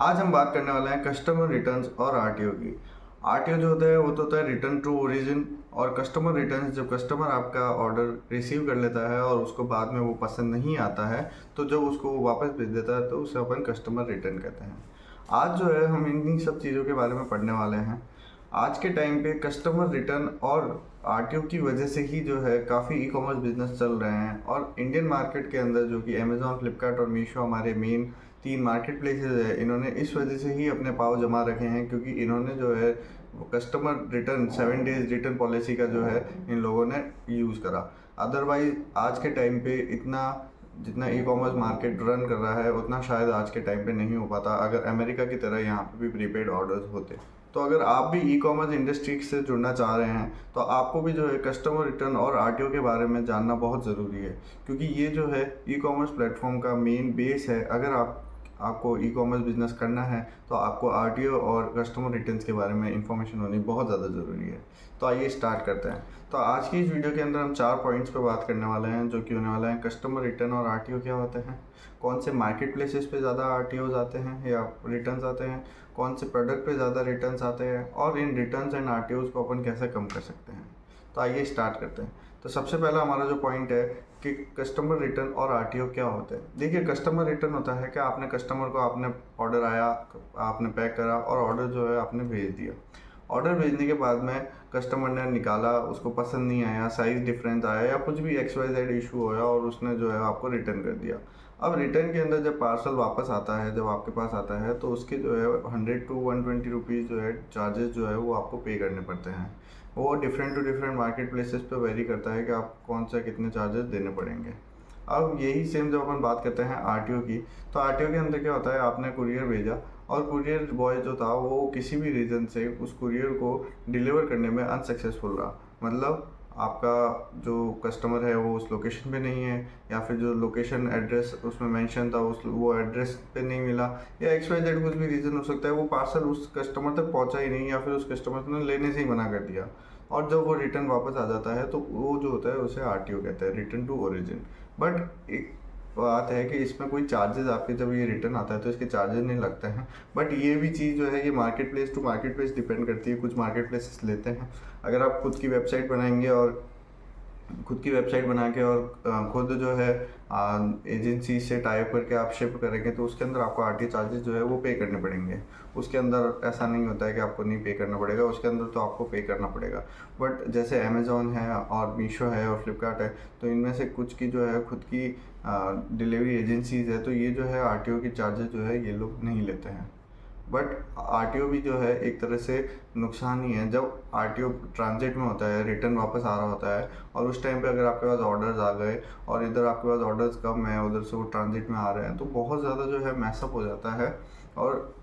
आज हम बात करने वाले हैं कस्टमर रिटर्न्स और आरटीओ की। आरटीओ जो होता है वो तो होता है रिटर्न टू ओरिजिन, और कस्टमर रिटर्न्स जब कस्टमर आपका ऑर्डर रिसीव कर लेता है और उसको बाद में वो पसंद नहीं आता है तो जब उसको वो वापस भेज देता है तो उसे अपन कस्टमर रिटर्न कहते हैं। आज जो है हम इन्हीं सब चीज़ों के बारे में पढ़ने वाले हैं। आज के टाइम पे कस्टमर रिटर्न और आरटीओ की वजह से ही जो है काफ़ी ई कॉमर्स बिजनेस चल रहे हैं, और इंडियन मार्केट के अंदर जो कि अमेज़ॉन, फ्लिपकार्ट और मीशो हमारे मेन 3 मार्केट प्लेसेस है, इन्होंने इस वजह से ही अपने पाँव जमा रखे हैं क्योंकि इन्होंने जो है customer return 7 days return policy का जो है इन लोगों ने यूज़ करा। अदरवाइज आज के टाइम पे इतना जितना ई कॉमर्स मार्केट रन कर रहा है उतना शायद आज के टाइम पे नहीं हो पाता अगर अमेरिका की तरह यहाँ पे भी प्रीपेड ऑर्डर्स होते। तो अगर आप भी ई कॉमर्स इंडस्ट्री से जुड़ना चाह रहे हैं तो आपको भी जो है कस्टमर रिटर्न और आरटीओ के बारे में जानना बहुत ज़रूरी है, क्योंकि ये जो है ई कॉमर्स प्लेटफॉर्म का मेन बेस है। अगर आपको ई कॉमर्स बिजनेस करना है तो आपको आरटीओ और कस्टमर रिटर्न्स के बारे में इंफॉर्मेशन होनी बहुत ज़्यादा ज़रूरी है। तो आइए स्टार्ट करते हैं। तो आज की इस वीडियो के अंदर हम 4 पॉइंट्स पे बात करने वाले हैं, जो कि होने वाला है कस्टमर रिटर्न और आरटीओ क्या होते हैं, कौन से मार्केट प्लेसेस पे ज़्यादा आरटीओज आते हैं या रिटर्न्स आते हैं, कौन से प्रोडक्ट पे ज़्यादा रिटर्न्स आते हैं, और इन रिटर्न्स एंड आरटीओज को अपन कैसे कम कर सकते हैं। तो आइए स्टार्ट करते हैं। तो सबसे पहला हमारा जो पॉइंट है कि कस्टमर रिटर्न और आरटीओ क्या होते हैं। देखिए, कस्टमर रिटर्न होता है कि आपने कस्टमर को आपने ऑर्डर आया, आपने पैक करा और ऑर्डर जो है आपने भेज दिया। ऑर्डर भेजने के बाद में कस्टमर ने निकाला, उसको पसंद नहीं आया, साइज़ डिफरेंस आया या कुछ भी XYZ इशू होया और उसने जो है आपको रिटर्न कर दिया। अब रिटर्न के अंदर जब पार्सल वापस आता है, जब आपके पास आता है तो उसके जो है 100 टू 120 रुपीज़ जो है चार्जेस जो है वो आपको पे करने पड़ते हैं। वो different to different market places पे वेरी करता है कि आप कौन सा कितने चार्जेस देने पड़ेंगे। अब यही सेम जब अपन बात करते हैं आरटीओ की, तो आरटीओ के अंदर क्या होता है, आपने कुरियर भेजा और कुरियर बॉय जो था वो किसी भी रीज़न से उस कुरियर को डिलीवर करने में अनसक्सेसफुल रहा। मतलब आपका जो कस्टमर है वो उस लोकेशन पे नहीं है, या फिर जो लोकेशन एड्रेस उसमें मेंशन था उस वो एड्रेस पे नहीं मिला, या XYZ कुछ भी रीज़न हो सकता है, वो पार्सल उस कस्टमर तक पहुंचा ही नहीं, या फिर उस कस्टमर ने लेने से ही मना कर दिया। और जब वो रिटर्न वापस आ जाता है तो वो जो होता है उसे आरटीओ कहते हैं, रिटर्न टू ओरिजिन। बट एक बात है कि इसमें कोई चार्जेस, आपके जब ये रिटर्न आता है तो इसके चार्जेस नहीं लगते हैं। बट ये भी चीज़ जो है ये market place to market place depend करती है। कुछ मार्केट प्लेसेस लेते हैं, अगर आप खुद की वेबसाइट बनाएंगे और खुद की वेबसाइट बना के और खुद जो है एजेंसी से टाइप करके आप शिप करेंगे तो उसके अंदर आपको आरटीओ चार्जेस जो है वो पे करने पड़ेंगे। उसके अंदर ऐसा नहीं होता है कि आपको नहीं पे करना पड़ेगा, उसके अंदर तो आपको पे करना पड़ेगा। बट जैसे अमेज़ॉन है और मीशो है और फ्लिपकार्ट है, तो इनमें से कुछ की जो है खुद की डिलीवरी एजेंसीज है, तो ये जो है आरटीओ की चार्जेस जो है ये लोग नहीं लेते हैं। बट आरटीओ भी जो है एक तरह से नुकसान ही है। जब आरटीओ ट्रांजिट में होता है, रिटर्न वापस आ रहा होता है, और उस टाइम पे अगर आपके पास ऑर्डर्स आ गए और इधर आपके पास ऑर्डर्स कम है, उधर से वो ट्रांजिट में आ रहे हैं, तो बहुत ज़्यादा जो है मैसअप हो जाता है, और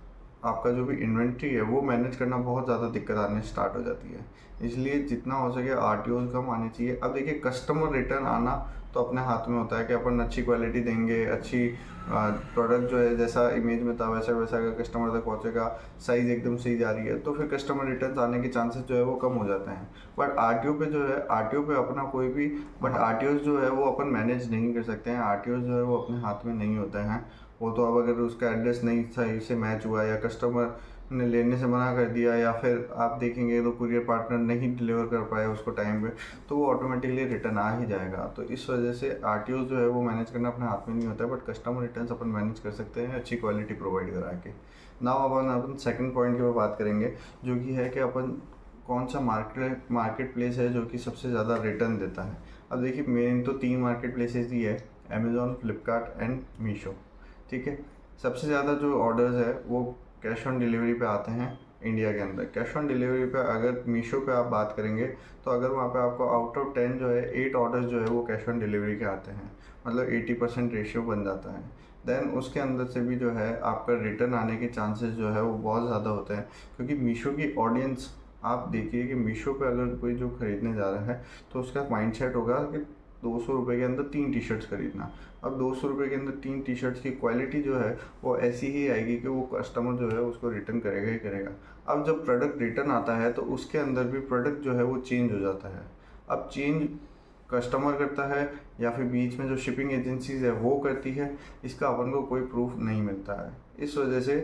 आपका जो भी इन्वेंट्री है वो मैनेज करना बहुत ज़्यादा दिक्कत आने स्टार्ट हो जाती है। इसलिए जितना हो सके आरटीओ कम आने चाहिए। अब देखिए, कस्टमर रिटर्न आना तो अपने हाथ में होता है कि अपन अच्छी क्वालिटी देंगे, अच्छी प्रोडक्ट जो है जैसा इमेज में था वैसा वैसा अगर कस्टमर तक पहुंचेगा, साइज़ एकदम सही जा रही है, तो फिर कस्टमर रिटर्न आने के चांसेस जो है वो कम हो जाते हैं। बट आरटीओ पे जो है, आरटीओ पे अपना कोई भी, बट आरटीओ जो है वो अपन मैनेज नहीं कर सकते हैं। आरटीओ जो है वो अपने हाथ में नहीं होते हैं। वो तो अब अगर उसका एड्रेस नहीं सही से मैच हुआ या कस्टमर ने लेने से मना कर दिया, या फिर आप देखेंगे तो कुरियर पार्टनर नहीं डिलीवर कर पाया उसको टाइम पे, तो वो ऑटोमेटिकली रिटर्न आ ही जाएगा। तो इस वजह से आरटीओ जो है वो मैनेज करना अपने हाथ में नहीं होता है, but customer returns upon manage कर सकते हैं अच्छी क्वालिटी प्रोवाइड करा के। नाउ अपन सेकंड पॉइंट की बात करेंगे, जो कि है कि अपन कौन सा मार्केट प्लेस है जो कि सबसे ज़्यादा रिटर्न देता है। अब देखिए, मेन तो 3 मार्केट प्लेसेस ही है, अमेज़ॉन, फ्लिपकार्ट एंड मीशो। ठीक है, सबसे ज़्यादा जो ऑर्डर्स है वो कैश ऑन डिलीवरी पे आते हैं इंडिया के अंदर। कैश ऑन डिलीवरी पे अगर मीशो पे आप बात करेंगे तो अगर वहाँ पे आपको आउट ऑफ 10 जो है 8 ऑर्डर्स जो है वो कैश ऑन डिलीवरी के आते हैं, मतलब 80% रेशियो बन जाता है। देन उसके अंदर से भी जो है आपका रिटर्न आने के चांसेस जो है वो बहुत ज़्यादा होते हैं, क्योंकि मीशो की ऑडियंस, आप देखिए कि मीशो पे अगर कोई जो खरीदने जा रहा है तो उसका माइंडसेट होगा कि 200 रुपये के अंदर 3 टी शर्ट्स खरीदना। अब 200 रुपये के अंदर 3 टी शर्ट्स की क्वालिटी जो है वो ऐसी ही आएगी कि वो कस्टमर जो है उसको रिटर्न करेगा ही करेगा। अब जब प्रोडक्ट रिटर्न आता है तो उसके अंदर भी प्रोडक्ट जो है वो चेंज हो जाता है। अब चेंज कस्टमर करता है या फिर बीच में जो शिपिंग एजेंसीज है वो करती है, इसका अपन को कोई प्रूफ नहीं मिलता है। इस वजह से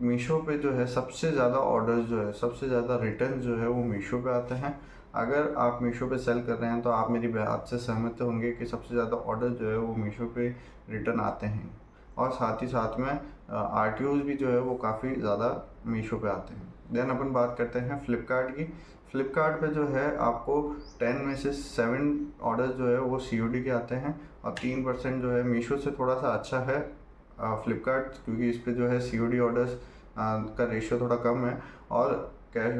मीशो पे जो है सबसे ज़्यादा ऑर्डर्स जो है, सबसे ज़्यादा रिटर्न जो है वो मीशो पे आते हैं। अगर आप मीशो पे सेल कर रहे हैं तो आप मेरी बात से सहमत होंगे कि सबसे ज़्यादा ऑर्डर जो है वो मीशो पे रिटर्न आते हैं। और साथ ही साथ में आरटीओज़ भी जो है वो काफ़ी ज़्यादा मीशो पे आते हैं। देन अपन बात करते हैं फ़्लिपकार्ट की। फ़्लिपकार्ट पे जो है आपको 10 में से 7 ऑर्डर्स जो है वो सीओडी के आते हैं, और 3% जो है मीशो से थोड़ा सा अच्छा है फ़्लिपकार्ट, क्योंकि इस पे जो है सीओडी ऑर्डर्स का रेशियो थोड़ा कम है, और कैश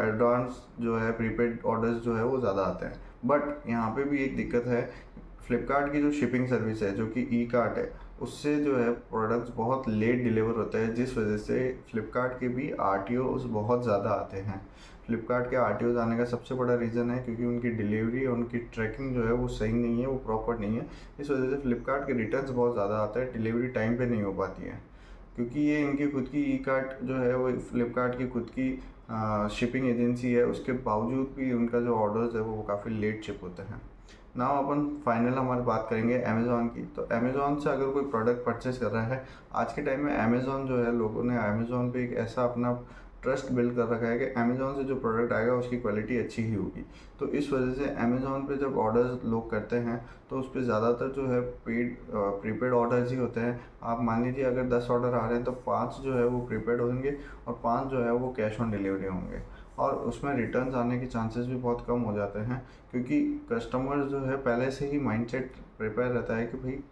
एडवांस जो है प्रीपेड ऑर्डर्स जो है वो ज़्यादा आते हैं। बट यहाँ पे भी एक दिक्कत है, फ़्लिपकार्ट की जो शिपिंग सर्विस है जो कि ई कार्ट है, उससे जो है प्रोडक्ट्स बहुत लेट डिलीवर होते हैं, जिस वजह से फ़्लिपकार्ट के भी आरटीओज़ बहुत ज़्यादा आते हैं। फ़्लिपकार्ट के आरटीओज़ आने का सबसे बड़ा रीज़न है क्योंकि उनकी डिलीवरी और उनकी ट्रैकिंग जो है वो सही नहीं है, वो प्रॉपर नहीं है। इस वजह से फ़्लिपकार्ट के रिटर्न्स बहुत ज़्यादा आते हैं, डिलीवरी टाइम पे नहीं हो पाती है। क्योंकि ये इनकी खुद की ई कार्ट जो है वो फ़्लिपकार्ट की खुद की शिपिंग एजेंसी है, उसके बावजूद भी उनका जो ऑर्डर्स है वो काफ़ी लेट शिप होते हैं। नाउ अपन फाइनल हमारी बात करेंगे अमेज़ॉन की। तो अमेज़ॉन से अगर कोई प्रोडक्ट परचेस कर रहा है, आज के टाइम में अमेज़ॉन जो है, लोगों ने अमेज़ॉन पे एक ऐसा अपना ट्रस्ट बिल्ड कर रखा है कि अमेज़ॉन से जो प्रोडक्ट आएगा उसकी क्वालिटी अच्छी ही होगी। तो इस वजह से अमेज़ॉन पे जब ऑर्डर्स लोग करते हैं तो उस पे ज़्यादातर जो है प्रीपेड ऑर्डर्स ही होते हैं। आप मान लीजिए अगर 10 ऑर्डर आ रहे हैं तो 5 जो है वो प्रीपेड होंगे और 5 जो है वो कैश ऑन डिलीवरी होंगे, और उसमें रिटर्न्स आने के चांसेस भी बहुत कम हो जाते हैं, क्योंकि कस्टमर जो है पहले से ही माइंडसेट प्रिपेयर रहता है कि भाई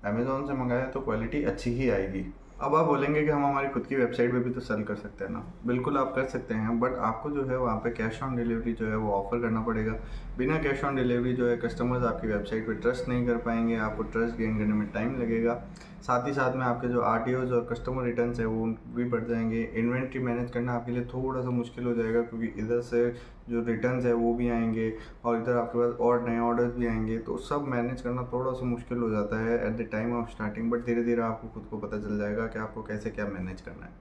अमेज़ॉन से मंगाया तो क्वालिटी अच्छी ही आएगी। अब आप बोलेंगे कि हम हमारी खुद की वेबसाइट पे भी तो सेल कर सकते हैं ना। बिल्कुल आप कर सकते हैं, बट आपको जो है वहाँ पे कैश ऑन डिलीवरी जो है वो ऑफ़र करना पड़ेगा। बिना कैश ऑन डिलीवरी जो है कस्टमर्स आपकी वेबसाइट पे ट्रस्ट नहीं कर पाएंगे, आपको ट्रस्ट गेन करने में टाइम लगेगा। साथ ही साथ में आपके जो आरटीओज़ और कस्टमर रिटर्न्स है वो भी बढ़ जाएंगे। इन्वेंट्री मैनेज करना आपके लिए थोड़ा सा मुश्किल हो जाएगा, क्योंकि इधर से जो रिटर्न्स है वो भी आएंगे और इधर आपके पास और नए ऑर्डर्स भी आएंगे, तो सब मैनेज करना थोड़ा सा मुश्किल हो जाता है at the time of starting. But धीरे धीरे आपको खुद को पता चल जाएगा कि आपको कैसे क्या मैनेज करना है।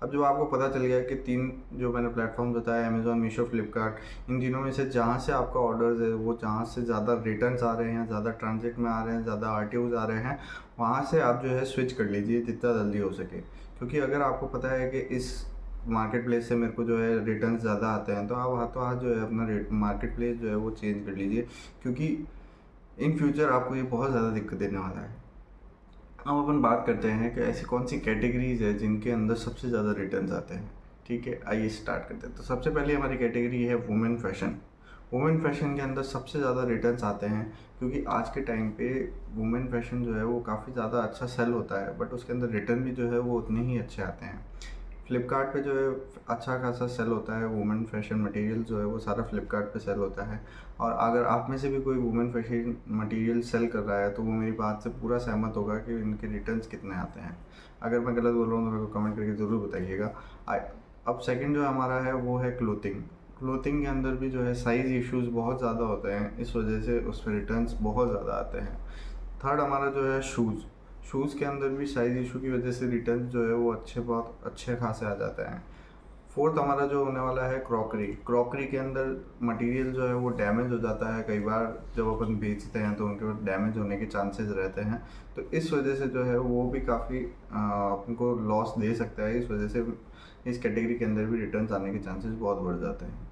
अब जो आपको पता चल गया कि 3 जो मैंने प्लेटफॉर्म बताया, अमेज़ॉन, मीशो, फ्लिपकार्ट, इन तीनों में से जहाँ से आपका ऑर्डर्स है वो जहाँ से ज़्यादा रिटर्न्स आ रहे हैं, ज़्यादा ट्रांजिट में आ रहे हैं, ज़्यादा आरटीओज़ आ रहे हैं, वहाँ से आप जो है स्विच कर लीजिए जितना जल्दी हो सके। क्योंकि अगर आपको पता है कि इस मार्केट प्लेस से मेरे को जो है रिटर्न्स ज़्यादा आते हैं, तो आप हाथों हाथ जो है अपना मार्केट प्लेस जो है वो चेंज कर लीजिए, क्योंकि इन फ्यूचर आपको ये बहुत ज़्यादा दिक्कत देने वाला है। अब अपन बात करते हैं कि ऐसी कौन सी कैटेगरीज है जिनके अंदर सबसे ज़्यादा रिटर्न्स आते हैं। ठीक है, आइए स्टार्ट करते हैं। तो सबसे पहले हमारी कैटेगरी है वुमेन फैशन। वुमेन फैशन के अंदर सबसे ज़्यादा रिटर्न्स आते हैं, क्योंकि आज के टाइम पे वुमेन फैशन जो है वो काफ़ी ज़्यादा अच्छा सेल होता है, बट उसके अंदर रिटर्न भी जो है वो उतने ही अच्छे आते हैं। फ्लिपकार्ट पे जो है अच्छा खासा सेल होता है, वुमेन फैशन मटेरियल जो है वो सारा फ्लिपकार्ट पे सेल होता है। और अगर आप में से भी कोई वुमेन फैशन मटेरियल सेल कर रहा है तो वो मेरी बात से पूरा सहमत होगा कि इनके रिटर्न्स कितने आते हैं। अगर मैं गलत बोल रहा हूँ तो मेरे को कमेंट करके ज़रूर बताइएगा। अब सेकंड जो हमारा है वो है क्लोथिंग। क्लोथिंग के अंदर भी जो है साइज़ इश्यूज़ बहुत ज़्यादा होते हैं, इस वजह से उस पर रिटर्न्स बहुत ज़्यादा आते हैं। थर्ड हमारा जो है शूज़। शूज़ के अंदर भी साइज़ इशू की वजह से रिटर्न जो है वो बहुत अच्छे खासे आ जाते हैं। फोर्थ हमारा जो होने वाला है क्रॉकरी। क्रॉकरी के अंदर मटेरियल जो है वो डैमेज हो जाता है, कई बार जब अपन बेचते हैं तो उनके डैमेज होने के चांसेस रहते हैं, तो इस वजह से जो है वो भी काफ़ी अपन को लॉस दे सकता है। इस वजह से इस कैटेगरी के अंदर भी रिटर्न्स आने के चांसेस बहुत बढ़ जाते हैं।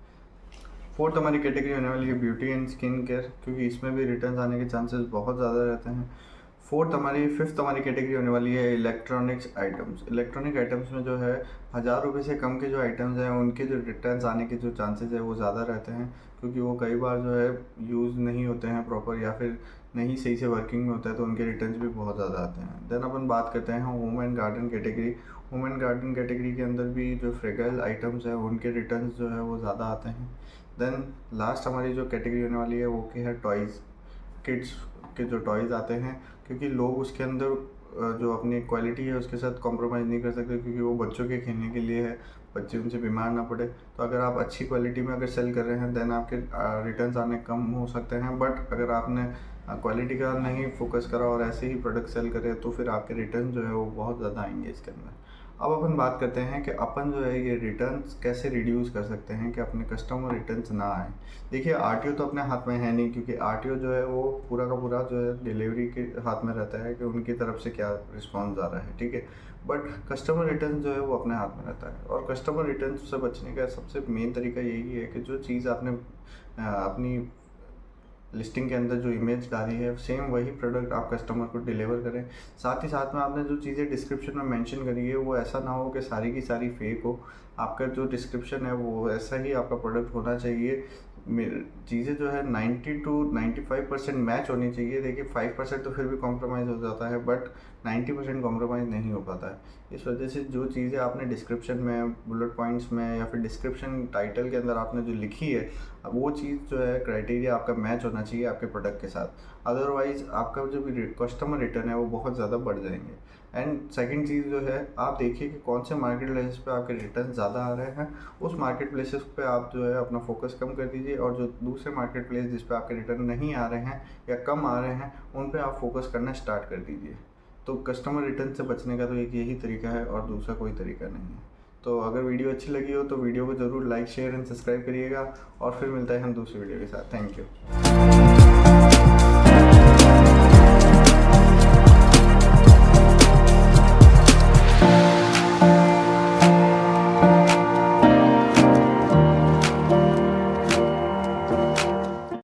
फोर्थ हमारी कैटेगरी होने वाली है ब्यूटी एंड स्किन केयर, क्योंकि इसमें भी रिटर्न्स आने के चांसेस बहुत ज़्यादा रहते हैं। फिफ्थ हमारी कैटेगरी होने वाली है इलेक्ट्रॉनिक्स आइटम्स। इलेक्ट्रॉनिक आइटम्स में जो है 1000 रुपये से कम के जो आइटम्स हैं उनके जो रिटर्न्स आने के जो चांसेस है वो ज़्यादा रहते हैं, क्योंकि वो कई बार जो है यूज़ नहीं होते हैं प्रॉपर, या फिर नहीं सही से वर्किंग में होता है, तो उनके रिटर्न्स भी बहुत ज़्यादा आते हैं। देन अपन बात करते हैं home and garden category. Home and garden category के अंदर भी जो फ्रेगल आइटम्स हैं उनके रिटर्न्स जो है वो ज़्यादा आते हैं। देन लास्ट हमारी जो कैटेगरी होने वाली है वो की है टॉयज़। किड्स के जो टॉयज़ आते हैं, क्योंकि लोग उसके अंदर जो अपनी क्वालिटी है उसके साथ कॉम्प्रोमाइज़ नहीं कर सकते, क्योंकि वो बच्चों के खेलने के लिए है, बच्चे उनसे बीमार ना पड़े। तो अगर आप अच्छी क्वालिटी में अगर सेल कर रहे हैं देन आपके रिटर्न्स आने कम हो सकते हैं, बट अगर आपने क्वालिटी का नहीं फोकस करा और ऐसे ही प्रोडक्ट सेल करे तो फिर आपके रिटर्न जो है वो बहुत ज़्यादा आएंगे इसके अंदर। अब अपन बात करते हैं कि अपन जो है ये रिटर्न्स कैसे रिड्यूस कर सकते हैं कि अपने कस्टमर रिटर्न्स ना आए। देखिए आरटीओ तो अपने हाथ में है नहीं, क्योंकि आरटीओ जो है वो पूरा का पूरा जो है डिलीवरी के हाथ में रहता है कि उनकी तरफ से क्या रिस्पॉन्स आ रहा है, ठीक है। बट कस्टमर रिटर्न जो है वो अपने हाथ में रहता है, और कस्टमर रिटर्न से बचने का सबसे मेन तरीका यही है कि जो चीज़ आपने अपनी लिस्टिंग के अंदर जो इमेज डाली है सेम वही प्रोडक्ट आप कस्टमर को डिलीवर करें। साथ ही साथ में आपने जो चीज़ें डिस्क्रिप्शन में मेंशन करी है वो ऐसा ना हो कि सारी की सारी फेक हो। आपका जो डिस्क्रिप्शन है वो ऐसा ही आपका प्रोडक्ट होना चाहिए। चीज़ें जो है 90 to 95% मैच होनी चाहिए। देखिए 5% तो फिर भी कॉम्प्रोमाइज़ हो जाता है, बट 90% कॉम्प्रोमाइज़ नहीं हो पाता है। इस वजह से जो चीज़ें आपने डिस्क्रिप्शन में, बुलेट पॉइंट्स में या फिर डिस्क्रिप्शन टाइटल के अंदर आपने जो लिखी है, अब वो चीज़ जो है क्राइटेरिया आपका मैच होना चाहिए आपके प्रोडक्ट के साथ। अदरवाइज़ आपका जो भी कस्टमर रिटर्न है वो बहुत ज़्यादा बढ़ जाएंगे। एंड सेकंड चीज़ जो है, आप देखिए कि कौन से मार्केट प्लेसेस पे आपके रिटर्न ज़्यादा आ रहे हैं, उस मार्केट प्लेसेस पे आप जो है अपना फोकस कम कर दीजिए, और जो दूसरे मार्केट प्लेस जिस पे आपके रिटर्न नहीं आ रहे हैं या कम आ रहे हैं उन पे आप फोकस करना स्टार्ट कर दीजिए। तो कस्टमर रिटर्न से बचने का तो एक यही तरीका है और दूसरा कोई तरीका नहीं है। तो अगर वीडियो अच्छी लगी हो तो वीडियो को ज़रूर लाइक, शेयर एंड सब्सक्राइब करिएगा, और फिर मिलता है हम दूसरी वीडियो के साथ। Thank you.